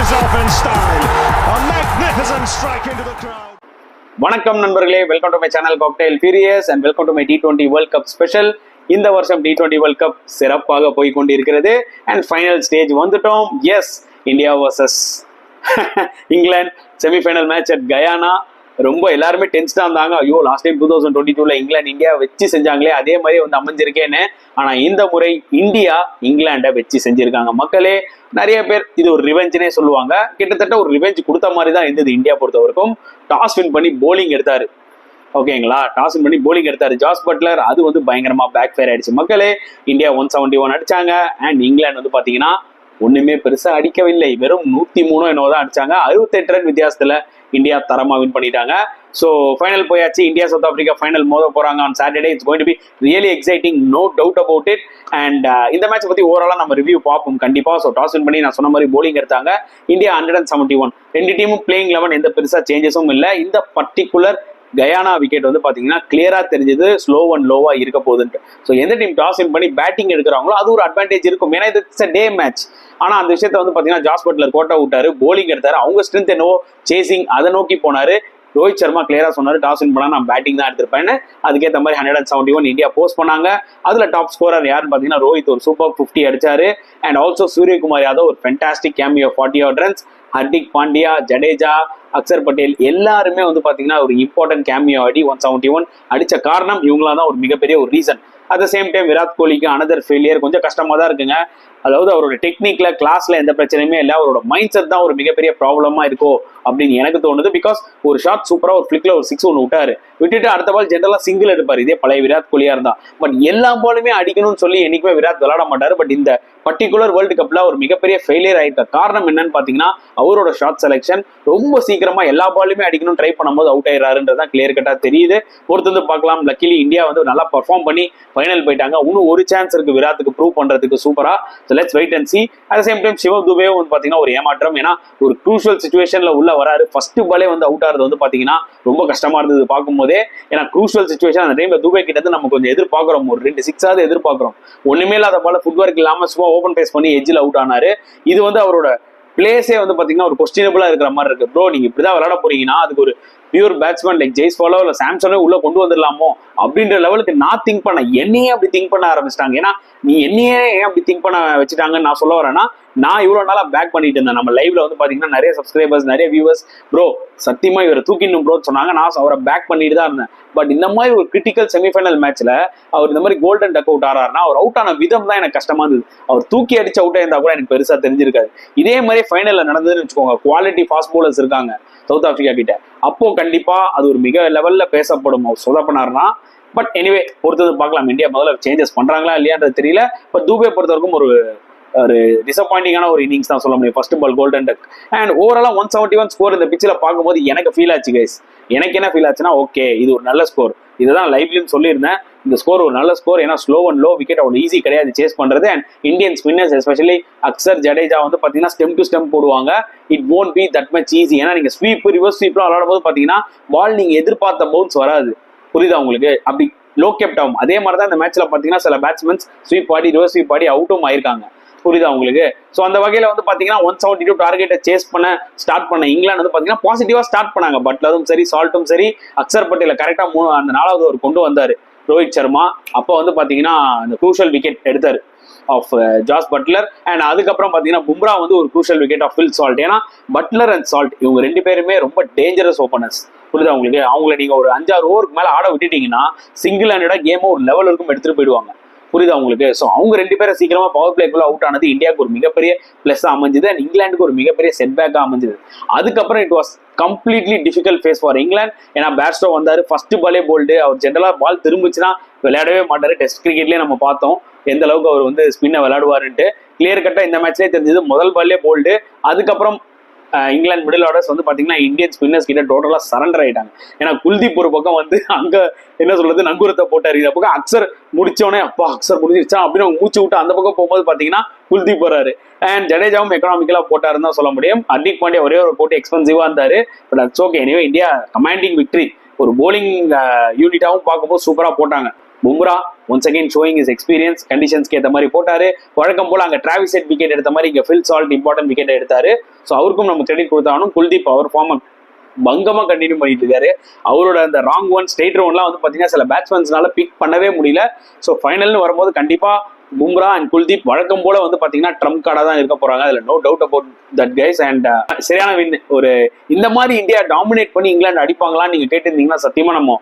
finishes off in style. A magnificent strike into the crowd. வணக்கம் நண்பர்களே, welcome to my channel cocktail furious and welcome to my T20 world cup special. இந்த வருஷம் T20 world cup சிறப்பாக போய் கொண்டிருக்கிறது and final stage வந்துட்டோம். Yes, India versus England semifinal match at Guyana. ரொம்ப எல்லாருமே டென்ஸ்டாக இருந்தாங்க. ஐயோ, லாஸ்ட் டைம் 2022ல இங்கிலாந்து இந்தியா வச்சு செஞ்சாங்களே, அதே மாதிரி வந்து அமைஞ்சிருக்கேன்னு. ஆனால் இந்த முறை இந்தியா இங்கிலாண்டை வச்சு செஞ்சிருக்காங்க. மக்களே, நிறைய பேர் இது ஒரு ரிவெஞ்சுனே சொல்லுவாங்க. கிட்டத்தட்ட ஒரு ரிவெஞ்ச் கொடுத்த மாதிரி தான் இருந்தது. இந்தியா பொறுத்த வரைக்கும் டாஸ் வின் பண்ணி போலிங் எடுத்தாரு. ஓகேங்களா, டாஸ் வின் பண்ணி போலிங் எடுத்தாரு ஜாஸ் பட்லர். அது வந்து பயங்கரமா பேக் ஃபயர் ஆயிடுச்சு. மக்களே, இந்தியா 171 அடிச்சாங்க அண்ட் இங்கிலாந்து வந்து பாத்தீங்கன்னா ஒண்ணுமே பெருசா அடிக்கவில்லை. வெறும் 103 என்னவோ தான் அடிச்சாங்க. 68 ரன் வித்தியாசத்துல இந்தியா தரமா வின் பண்ணிட்டாங்க. ஸோ ஃபைனல் போயாச்சு. இந்தியா சவுத் ஆப்பிரிக்கா ஃபைனல் மோத போறாங்க on Saturday. It's going to be really exciting, no doubt about it. And இந்த மேட்ச் பத்தி ஓவராலா நம்ம ரிவ்யூ பார்ப்போம் கண்டிப்பா. ஸோ டாஸ் வின் பண்ணி நான் சொன்ன மாதிரி போலிங் எடுத்தாங்க. இந்தியா 171. ரெண்டு டீமும் பிளேயிங் 11, எந்த பெருசா சேஞ்சஸும் இல்லை. இந்த பர்டிகுலர் கயானா விக்கெட் வந்து பாத்தீங்கன்னா கிளியரா தெரிஞ்சது ஸ்லோ அண்ட் லோவா இருக்க போகுதுன்ட்டு. ஸோ எந்த டீம் டாஸ் வின் பண்ணி பேட்டிங் எடுக்கிறாங்களோ அது ஒரு அட்வான்டேஜ் இருக்கும். ஏன்னா இட்ஸ் டே மேட்ச். ஆனா அந்த விஷயத்த வந்து பாத்தீங்கன்னா ஜாஸ் பட்லர் கோட்டை விட்டாரு, போலிங் எடுத்தாரு. அவங்க ஸ்ட்ரென்த் என்னவோ சேசிங், அதை நோக்கி போனாரு. ரோஹித் சர்மா கிளியரா சொன்னாரு, டாஸ் வின் பண்ணா நான் பேட்டிங் தான் எடுத்திருப்பேன்னு. அதுக்கேற்ற மாதிரி 171 இந்தியா போஸ்ட் பண்ணாங்க. அதுல டாப் ஸ்கோரர் யாருன்னு பாத்தீங்கன்னா ரோஹித் ஒரு சூப்பர் 50 அடிச்சாரு. அண்ட் ஆல்சோ சூரியகுமார் யாதவ் ஒரு fantastic cameo 40 runs. Hardik Pandya, Jadeja, Axar Patel எல்லாருமே வந்து பாத்தீங்கன்னா ஒரு இம்பார்ட்டன்ட் கேமியோ ஆடி 171 அடிச்ச காரணம் இவங்களா தான் ஒரு மிகப்பெரிய ஒரு reason. At the same time Virat கோலிக்கு அனதர் ஃபெயிலியர். கொஞ்சம் கஷ்டமா தான் இருக்குங்க. அதாவது அவரோட டெக்னிக்ல கிளாஸ்ல எந்த பிரச்சனையுமே இல்லை. அவரோட மைண்ட் செட் தான் ஒரு மிகப்பெரிய ப்ராப்ளமா இருக்கோ அப்படின்னு எனக்கு தோணுது. பிகாஸ் ஒரு ஷாட் சூப்பரா ஒரு ஃபிளிக்ல ஒரு 6 ஒன்று விட்டாரு, விட்டுட்டு அடுத்த பால் ஜென்ரலா சிங்கிள் எடுப்பாரு. இதே பழைய விராட் கோலியா இருந்தா. பட் எல்லா பாலுமே அடிக்கணும்னு சொல்லி என்னைக்குமே விராட் விளையாட மாட்டாரு. பட் இந்த பர்டிகுலர் வேர்ல்டு கப்ல ஒரு மிகப்பெரிய ஃபெயிலியர் ஆயிருக்க காரணம் என்னன்னு பாத்தீங்கன்னா அவரோட ஷாட் செலெக்ஷன். ரொம்ப சீக்கிரமா எல்லா பாலுமே அடிக்கணும் ட்ரை பண்ணும்போது அவுட் ஆயிடுறாருன்றதான் கிளியர் கட்டா தெரியுது. பொறுத்து பார்க்கலாம். லக்கிலி இந்தியா வந்து நல்லா பர்ஃபார்ம் பண்ணி ஃபைனல் போயிட்டாங்க. இன்னும் ஒரு சான்ஸ் இருக்கு விராட்டுக்கு ப்ரூவ் பண்றதுக்கு சூப்பரா. Let's wait and see. At the same time Shivam Dube வந்து பாத்தீங்கன்னா ஒரு ஏமாற்றம். ஏன்னா ஒரு க்ரூஷியல் சிச்சுவேஷன்ல உள்ள வராரு. ஃபர்ஸ்ட் பாலே வந்து அவுட் ஆறது வந்து பாத்தீங்கன்னா ரொம்ப கஷ்டமா இருந்தது பார்க்கும் போதே. ஏன்னா க்ரூஷியல் சிச்சுவேஷன் அந்த டைம்ல துபே கிட்ட இருந்து நம்ம கொஞ்சம் எதிர்பார்க்கிறோம். ஒரு 2 6 எதிர்பார்க்கிறோம். ஒண்ணுமே இல்லாத பால ஃபுட் ஒர்க் இல்லாம சும்மா ஓபன் பேஸ் பண்ணி எட்ஜில் அவுட் ஆனாரு. இது வந்து அவரோட பிளேஸே வந்து பாத்தீங்கன்னா ஒரு கொஸ்டினபிளா இருக்கிற மாதிரி இருக்கு. ப்ரோ, நீங்க இப்படிதான் விளையாட போறீங்கன்னா அதுக்கு ஒரு பியூர் பேட்ஸ்மேன் லைக் ஜெய்ஸ்வாலோ இல்ல சாம்சனோ உள்ள கொண்டு வந்துடலாமோ அப்படின்ற லெவலுக்கு நான் திங்க் பண்ண, என்னையே அப்படி திங்க் பண்ண ஆரம்பிச்சிட்டாங்க. ஏன்னா நீ என்னையே ஏன் அப்படி திங்க் பண்ண வச்சுட்டாங்கன்னு நான் சொல்ல வரேன்னா, நான் இவ்வளவு நாளா பேக் பண்ணிட்டு இருந்தேன். நம்ம லைவ்ல வந்து பாத்தீங்கன்னா நிறைய சப்ஸ்கிரைபர்ஸ், நிறைய வியூவர்ஸ் ப்ரோ சத்தியமா இவரை தூக்கிடணும் ப்ரோன்னு சொன்னாங்க. நான் அவரை பேக் பண்ணிட்டு தான் இருந்தேன். பட் இந்த மாதிரி ஒரு கிரிட்டிக்கல் செமிஃபைனல் மேட்ச்ல அவர் இந்த மாதிரி கோல்டன் டக் அவுட் ஆறாருன்னா அவர் அவுட் ஆன விதம் தான் எனக்கு கஷ்டமா இருந்தது. அவர் தூக்கி அடிச்சு அவுட் ஆயிருந்தா கூட எனக்கு பெருசா தெரிஞ்சிருக்காது. இதே மாதிரி ஃபைனல்ல நடந்ததுன்னு வச்சுக்கோங்க, குவாலிட்டி ஃபாஸ்ட் பவுலர்ஸ் இருக்காங்க சவுத் ஆப்பிரிக்கா கிட்ட, அப்போ கண்டிப்பா அது ஒரு மிக லெவல்ல பேசப்படும் அவர் சொதப்பினார்னா. பட் எனிவே பொறுத்தது பார்க்கலாம். இந்தியா முதல்ல சேஞ்சஸ் பண்றாங்களா இல்லையான்றது தெரியல. பட் தூபே பொறுத்த வரைக்கும் ஒரு டிசப்பாயிண்டிங்கான ஒரு இன்னிங்ஸ் தான் சொல்ல முடியும். First ball golden duck and ஓவராலா 171 ஸ்கோர் இந்த பிச்சில் பார்க்கும்போது எனக்கு ஃபீல் ஆச்சு கைஸ். எனக்கு என்ன ஃபீல் ஆச்சுன்னா, ஓகே இது ஒரு நல்ல ஸ்கோர். இதுதான் லைவ்லயும் சொல்லியிருந்தேன், இந்த ஸ்கோர் ஒரு நல்ல ஸ்கோர். ஏன்னா ஸ்லோ அண்ட் லோ விக்கெட் அவ்வளோ ஈஸி கிடையாது சேஸ் பண்றது. And Indian spinners especially Axar, Jadeja வந்து பாத்தீங்கன்னா ஸ்டெம் டு ஸ்டெம் போடுவாங்க. It won't be that much easy. ஏன்னா நீங்க ஸ்வீப் ரிவர்ஸ் ஸ்வீப்லாம் விளையாடும் போது பாத்தீங்கன்னா பால் நீங்க எதிர்பார்த்த பவுன்ஸ் வராது. புரியுதா உங்களுக்கு? அப்படி லோ கெப்ட் ஆகும். அதே மாதிரி தான் இந்த மேட்ச்ல பாத்தீங்கன்னா சில பேட்ஸ்மேன்ஸ் ஸ்வீப் ஆடி ரிவர்ஸ் ஸ்வீப் ஆடி அவுட்டும் ஆயிருக்காங்க. புரியுதா உங்களுக்கு? ஸோ அந்த வகையில வந்து பாத்தீங்கன்னா 172 டார்கெட்டை சேஸ் பண்ண ஸ்டார்ட் பண்ண இங்கிலாந்து வந்து பாத்தீங்கன்னா பாசிட்டிவா ஸ்டார்ட் பண்ணாங்க. பட்லரும் சரி, சால்ட்டும் சரி, அக்சர் பட்டேல கரெக்டா அந்த 4வது ஓவர் கொண்டு வந்தாரு ரோஹித் சர்மா. அப்போ வந்து பாத்தீங்கன்னா அந்த க்ரூஷியல் விக்கெட் எடுத்தாரு ஆஃப் ஜாஸ் பட்லர். அண்ட் அதுக்கப்புறம் பாத்தீங்கன்னா பும்ரா வந்து ஒரு crucial wicket off Phil Salt. ஏன்னா பட்லர் அண்ட் சால்ட் இவங்க 2 பேருமே ரொம்ப டேஞ்சரஸ் ஓப்பனர்ஸ். புரியுதா உங்களுக்கு? அவங்களை நீங்க ஒரு 5-6 ஓவருக்கு மேல ஆட விட்டுட்டீங்கன்னா சிங்கிள் ஹேண்டடா கேமை ஒரு லெவல் இருக்கும் எடுத்துட்டு போயிடுவாங்க. புரியுதா உங்களுக்கு? ஸோ அவங்க 2 பேரும் சீக்கிரமா பவர் பிளேக்குள்ள அவுட் ஆனது இந்தியாவுக்கு ஒரு மிகப்பெரிய பிளஸ் அமைஞ்சது. அண்ட் இங்கிலாந்துக்கு ஒரு மிகப்பெரிய செட்பேக்கா அமைஞ்சது. அதுக்கப்புறம் it was completely difficult phase for England. ஏன்னா பேட்ஸ்டோ வந்தாரு, ஃபர்ஸ்ட் பாலே போல்டு. அவர் ஜென்ரலா பால் திரும்பிச்சுன்னா விளையாடவே மாட்டாரு. டெஸ்ட் கிரிக்கெட்லயே நம்ம பார்த்தோம் எந்த அளவுக்கு அவர் வந்து ஸ்பின்னை விளையாடுவாருன்ட்டு. கிளியர் கட்டா இந்த மேட்ச்லேயே தெரிஞ்சது. முதல் பால்லே போல்டு. அதுக்கப்புறம் இங்கிலாந்து மிடில் ஆர்டர்ஸ் வந்து பாத்தீங்கன்னா இந்தியன் ஸ்பின்னர்ஸ் கிட்ட டோட்டலா சரண்டர் ஆயிட்டாங்க. ஏன்னா குல்தீப் ஒரு பக்கம் வந்து அங்க என்ன சொல்றது நங்கூரத்தை போட்டாரு. இந்த பக்கம் அக்சர் முடிச்சோடனே அப்பா அக்சர் முடிஞ்சிருச்சா அப்படின்னு அவங்க மூச்சு விட்டு அந்த பக்கம் போகும்போது பாத்தீங்கன்னா குல்தீப் வராரு. அண்ட் ஜடேஜாவும் எக்கனாமிக்கலா போட்டாருன்னு தான் சொல்ல முடியும். ஹர்திக் பாண்டியா ஒரே ஒரு போட்டி எக்ஸ்பென்சிவா இருந்தாரு. But it's okay. Anyway India commanding victory. ஒரு போலிங் யூனிட்டாவும் பார்க்கும்போது சூப்பரா போட்டாங்க. Bumrah once again showing his experience, கண்டிஷன்ஸ்க்கு ஏற்ற மாதிரி போட்டாரு. வழக்கம் போல அங்கே டிராவிஸ் ஹெட் விக்கெட் எடுத்த மாதிரி இங்கே ஃபில் சால்ட் இம்பார்ட்டன்ட் விக்கெட் எடுத்தாரு. ஸோ அவருக்கும் நம்ம கிரெடிட் கொடுத்தாலும் குல்தீப் அவர் ஃபார்ம் பங்கமா கண்டினியூ பண்ணிட்டு இருக்காரு. அவரோட அந்த ராங் ஒன் ஸ்ட்ரெயிட் ரவுண்ட்லாம் வந்து பாத்தீங்கன்னா சில பேட்ஸ்மேன்ஸ்னால பிக் பண்ணவே முடியல. ஸோ ஃபைனல்னு வரும்போது கண்டிப்பா பும்ரா அண்ட் குல்தீப் வழக்கம் போல வந்து பாத்தீங்கன்னா ட்ரம்ப் கார்டா தான் இருக்க போறாங்க. அதுல no doubt about that guys. And சரியான வின். ஒரு இந்த மாதிரி இந்தியா டாமினேட் பண்ணி இங்கிலாந்து அடிப்பாங்களான்னு நீங்க கேட்டிருந்தீங்கன்னா சத்தியமா நம்ம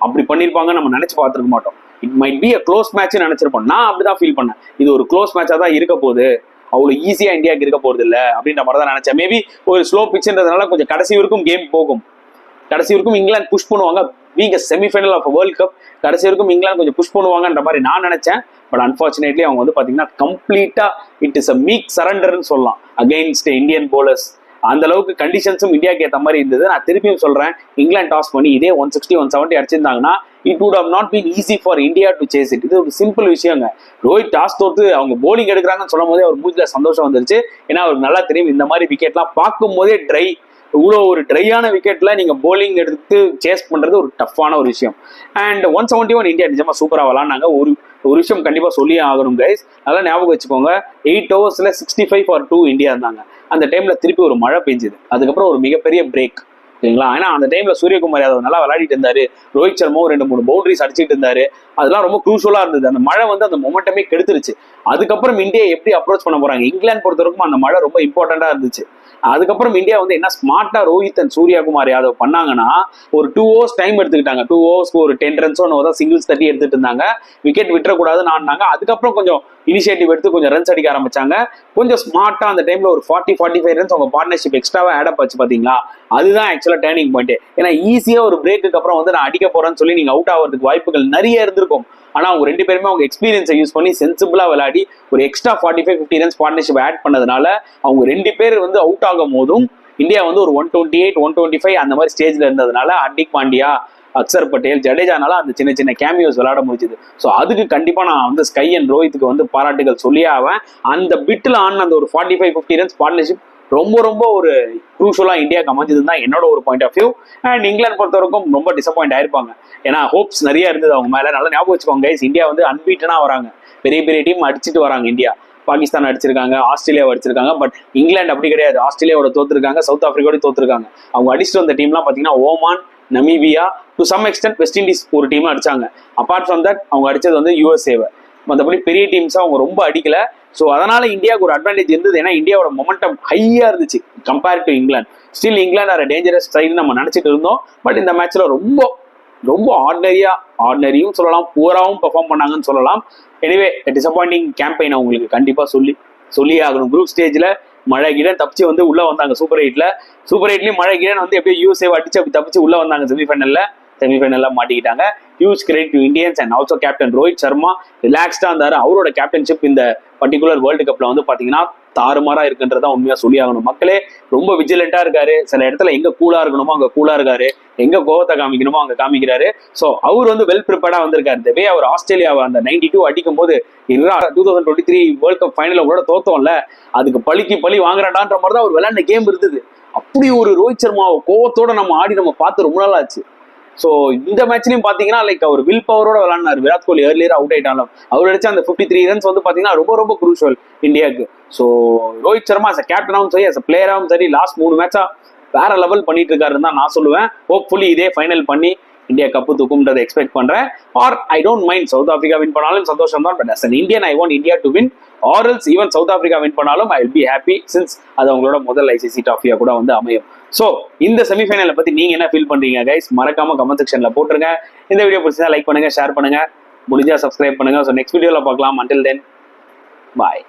அப்படி பண்ணிருப்பாங்க நம்ம நினைச்சு பார்த்துருக்க மாட்டோம். It might be a close match நினைச்சிருப்போம். நான் அப்படிதான் ஃபீல் பண்ணேன். இது ஒரு க்ளோஸ் மேட்சா தான் இருக்க போகுது, அவ்வளவு ஈஸியா இந்தியாவுக்கு இருக்க போறது இல்லை அப்படின்ற மாதிரி தான் நினைச்சேன். மேபி ஒரு ஸ்லோ பிச்சுன்றதுனால கொஞ்சம் கடைசி வரைக்கும் கேம் போகும், கடைசி வரைக்கும் இங்கிலாந்து புஷ் பண்ணுவாங்க. Being semifinal of world cup, கடைசி வரைக்கும் இங்கிலாந்து கொஞ்சம் புஷ் பண்ணுவாங்கன்ற மாதிரி நான் நினைச்சேன். பட் அன்பார்ச்சுனேட்லி அவங்க வந்து பாத்தீங்கன்னா கம்ப்ளீட்டா இட் இஸ் அ மீக் சரண்டர்னு சொல்லலாம் அகைன்ஸ்ட் இந்தியன் போலர்ஸ். அந்த அளவுக்கு கண்டிஷன்ஸும் இந்தியாவுக்கு ஏற்ற மாதிரி இருந்தது. நான் திருப்பியும் சொல்றேன், இங்கிலாந்து டாஸ் பண்ணி இதே 160 170 அடிச்சிருந்தாங்கன்னா it would have not been easy for India to chase it. இது ஒரு சிம்பிள் விஷயங்க. ரோஹித் டாஸ் தோத்து அவங்க போலிங் எடுக்கிறாங்கன்னு சொல்லும் போதே அவர் மூஞ்சில சந்தோஷம் வந்துருச்சு. ஏன்னா அவருக்கு நல்லா தெரியும் இந்த மாதிரி விக்கெட்லாம் பார்க்கும் போதே ட்ரை, இவ்வளோ ஒரு ட்ரையான விக்கெட்ல நீங்க போலிங் எடுத்து சேஸ் பண்றது ஒரு டஃப்பான ஒரு விஷயம். அண்ட் 171 இந்தியா நிஜமா சூப்பரா விளாண்டாங்க. ஒரு விஷயம் கண்டிப்பா சொல்லியே ஆகணும் கைஸ், நல்லா ஞாபகம் வச்சுக்கோங்க. 8 overs 65 for 2 இந்தியா இருந்தாங்க. அந்த டைம்ல திருப்பி ஒரு மழை பெஞ்சுது, அதுக்கப்புறம் ஒரு மிகப்பெரிய பிரேக் சரிங்களா. ஏன்னா அந்த டைம்ல சூரியகுமார் யாதவ் நல்லா விளையாடிட்டு இருந்தாரு, ரோஹித் சர்மாவும் 2-3 பவுண்டரிஸ் அடிச்சுட்டு இருந்தாரு. அதெல்லாம் ரொம்ப க்ரூஷியலா இருந்தது. அந்த மழை வந்து அந்த மொமெண்டமே கெடுத்துருச்சு. அதுக்கப்புறம் இந்தியா எப்படி அப்ரோச் பண்ண போறாங்க, இங்கிலாந்து பொறுத்தவரைக்கும் அந்த மழை ரொம்ப இம்பார்ட்டண்டா இருந்துச்சு. அதுக்கப்புறம் இந்தியா வந்து என்ன ஸ்மார்ட்டா ரோஹித் அண்ட் சூரியகுமார் யாதவ் பண்ணாங்கன்னா ஒரு 2 hours டைம் எடுத்துக்கிட்டாங்க. 2 overs ஒரு 10 runs தான் சிங்கிள்ஸ் தட்டி எடுத்துட்டு இருந்தாங்க. விக்கெட் விட்டுறக்கூடாதுன்னு ஆடினாங்க. அதுக்கப்புறம் கொஞ்சம் இனிஷியேட்டிவ் எடுத்து கொஞ்சம் ரன்ஸ் அடிக்க ஆரம்பிச்சாங்க. கொஞ்சம் ஸ்மார்ட்டா அந்த டைம்ல ஒரு 40-45 runs அவங்க பார்ட்னர்ஷிப் எக்ஸ்ட்ராவா ஆட் அப் ஆச்சு பாத்தீங்களா. அதுதான் ஆக்சுவலா டேர்னிங் பாயிண்ட். ஏன்னா ஈஸியா ஒரு பிரேக்கு அப்புறம் வந்து நான் அடிக்க போறேன்னு சொல்லி நீங்க அவுட் ஆகிறதுக்கு வாய்ப்புகள் நிறைய இருந்திருக்கும். ஆனா அவங்க 2 பேருமே அவங்க எக்ஸ்பீரியன்ஸை யூஸ் பண்ணி சென்சிபிளா விளையாடி ஒரு எக்ஸ்ட்ரா 45-50 runs பார்ட்னர்ஷிப் ஆட் பண்ணதுனால அவங்க 2 பேர் வந்து அவுட் ஆகும் போதும் இந்தியா வந்து ஒரு 128-125 அந்த மாதிரி ஸ்டேஜ்ல இருந்ததுனால ஹர்திக் பாண்டியா, அக்சர் பட்டேல், ஜடேஜானால அந்த சின்ன சின்ன கேமியோஸ் விளையாட முடிஞ்சது. ஸோ அதுக்கு கண்டிப்பா நான் வந்து ஸ்கை அண்ட் ரோஹித்துக்கு வந்து பாராட்டுகள் சொல்லியே ஆவேன். அந்த பிட்ல ஆன அந்த ஒரு 45-50 runs பார்ட்னர்ஷிப் ரொம்ப ரொம்ப ஒரு க்ரூஷலா இந்தியாவுக்கு அமைஞ்சதுன்னு தான் என்னோட ஒரு point of view. And England பொறுத்தவரைக்கும் ரொம்ப டிசப்பாயிண்ட் ஆயிருப்பாங்க. ஏன்னா ஹோப்ஸ் நிறைய இருந்தது அவங்க மேல. நல்லா ஞாபகம் வச்சுக்கோங்க கைஸ், இந்தியா வந்து அன்பீட்டனா வராங்க, பெரிய பெரிய டீம் அடிச்சுட்டு வராங்க. இந்தியா பாகிஸ்தான் அடிச்சிருக்காங்க, ஆஸ்திரேலியாவை அடிச்சிருக்காங்க. பட் இங்கிலாந்து அப்படி கிடையாது. ஆஸ்திரேலியாவோட தோத்துருக்காங்க, சவுத் ஆப்பிரிக்காவோட தோத்துருக்காங்க. அவங்க அடிச்சுட்டு வந்த டீம்லாம் பாத்தீங்கன்னா Oman, Namibia, to some extent West Indies ஒரு டீம் அடிச்சாங்க. அப்பார்ட் ஃப்ரம் தட் அவங்க அடிச்சது வந்து யூஎஸ்ஏவை. மற்றபடி பெரிய டீம்ஸா அவங்க ரொம்ப அடிக்கல. ஸோ அதனால இந்தியாவுக்கு ஒரு அட்வான்டேஜ் இருந்தது. ஏன்னா இந்தியாவோட மொமெண்டம் ஹையா இருந்துச்சு compared to England. Still England are dangerous side நம்ம நினைச்சிட்டு இருந்தோம். பட் இந்த மேட்ச்ல ரொம்ப ரொம்ப ஆர்டினரியும் சொல்லலாம், பூராவும் பெர்ஃபார்ம் பண்ணாங்கன்னு சொல்லலாம். எனிவே டிசப்பாயிண்டிங் கேம்பெயின் அவங்களுக்கு கண்டிப்பா சொல்லியே ஆகணும். குரூப் ஸ்டேஜ்ல மழை கிடன் தப்பிச்சு வந்து உள்ள வந்தாங்க. சூப்பர் எயிட்லயும் மழை கிடன் வந்து எப்படியோ யூஎஸ்ஏ அடிச்சு அப்படி தப்பிச்சு உள்ள வந்தாங்க. செமிஃபைனல்ல மாட்டிக்கிட்டாங்க. Huge credit to Indians and also captain Rohit Sharma ரிலாக்ஸ்டா இருந்தாரு. அவரோட கேப்டன்ஷிப் இந்த பர்டிகுலர் வேர்ல்டு கப்ல வந்து பாத்தீங்கன்னா தாறுமாறா இருக்குன்றதான் உண்மையா சொல்லி ஆகணும். மக்களே ரொம்ப விஜிலண்டா இருக்காரு. சில இடத்துல எங்க கூலா இருக்கணுமோ அங்க கூலா இருக்காரு, எங்க கோவத்தை காமிக்கணுமோ அங்க காமிக்கிறாரு. சோ அவர் வந்து வெல் ப்ரிப்பேர்டா வந்திருக்காரு. அவர் ஆஸ்திரேலியாவை அந்த 92 அடிக்கும் போது 2023 வேர்ல்ட் கப் ஃபைனல் கூட தோத்தோம்ல, அதுக்கு பழி வாங்குறாடான்ற மாதிரி தான் அவர் விளையாண்ட கேம் இருந்தது. அப்படி ஒரு ரோஹித் சர்மாவை கோவத்தோட நம்ம ஆடி நம்ம பார்த்து ரொம்ப நாள் ஆச்சு. ஸோ இந்த மேட்ச்லயும் பாத்தீங்கன்னா லைக் அவர் வில் பவரோட விளையாடினார். விராட் கோலி ஏர்லியர் அவுட் ஆயிட்டாலும் அவர் அடிச்ச அந்த 53 runs வந்து பாத்தீங்கன்னா ரொம்ப ரொம்ப குரூஷியல் இந்தியாவுக்கு. ஸோ ரோஹித் சர்மா அஸ் கேப்டனாகவும் சரி, அஸ் பிளேயராகவும் சரி, லாஸ்ட் 3 மேட்சா வேற லெவல் பண்ணிட்டு இருக்காருன்னு தான் நான் சொல்லுவேன். ஹோப்ஃபுல்லி இதே ஃபைனல் பண்ணி இந்தியா கப்பு தூக்கும்ன்றதை எக்ஸ்பெக்ட் பண்றேன். Or I don't mind South Africa win பண்ணாலும் சந்தோஷம் தான். But as an Indian I want India to win. Or else even South Africa win பண்ணாலும் I will be happy, since அது அவங்களோட முதல் ஐசிசி ட்ராஃபியா கூட வந்து அமையும். ஸோ இந்த செமிஃபைனலை பத்தி நீங்க என்ன ஃபீல் பண்றீங்க கைஸ்? மறக்காம கமெண்ட் செக்ஷன்ல போட்டுருங்க. இந்த வீடியோ பிடிச்சா லைக் பண்ணுங்க, ஷேர் பண்ணுங்க, முடிஞ்சா சப்ஸ்கிரைப் பண்ணுங்க. ஸோ நெக்ஸ்ட் வீடியோல பார்க்கலாம். அன்டில் தென் பாய்.